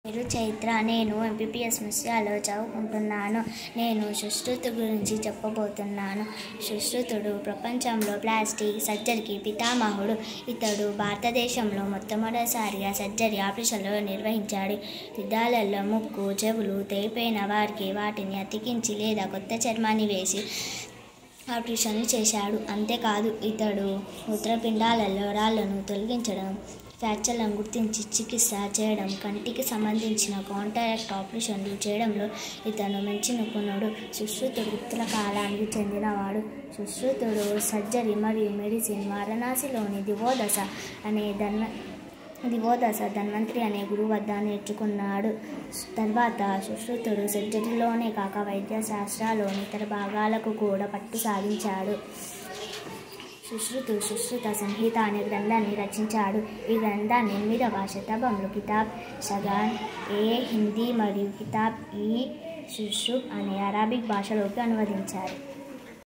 పేరు చైత్ర. నేను ఎంపీపీఎస్ మిశ్రాలో చదువుకుంటున్నాను. నేను సుశ్రుతు గురించి చెప్పబోతున్నాను. సుశ్రుతుడు ప్రపంచంలో ప్లాస్టిక్ సర్జరీకి పితామహుడు. ఇతడు భారతదేశంలో మొట్టమొదటిసారిగా సర్జరీ ఆపరేషన్లు నిర్వహించాడు. యుద్ధాలలో ముక్కు, చెవులు తెగిపోయిన వారికి వాటిని అతికించి లేదా కొత్త చర్మాన్ని వేసి ఆపరేషన్లు చేశాడు. అంతేకాదు, ఇతడు మూత్రపిండాలలో రాళ్లను తొలగించడం, ఫ్రాక్చర్లను గుర్తించి చికిత్స చేయడం, కంటికి సంబంధించిన కాంటాక్ట్ ఆపరేషన్లు చేయడంలో ఇతను మంచి నిపుణుడు. సుశ్రుతుడు ఉత్తర కాలానికి చెందినవాడు. సుశ్రుతుడు సర్జరీ మరియు మెడిసిన్ వారణాసిలోని దివోదస ధన్వంతరి అనే గురువు వద్ద నేర్చుకున్నాడు. తర్వాత సుశ్రుతుడు సర్జరీలోనే కాక వైద్య శాస్త్రాల్లోని ఇతర భాగాలకు కూడా పట్టు సాధించాడు. సుశ్రుత సంహిత అనే గ్రంథాన్ని రచించాడు. ఈ గ్రంథాన్ని 8వ శతాబ్దంలో కితాబ్ షగాన్ హిందీ మరియు కితాబ్ సుశ్రుత్ అనే అరబిక్ భాషలోకి అనువదించారు.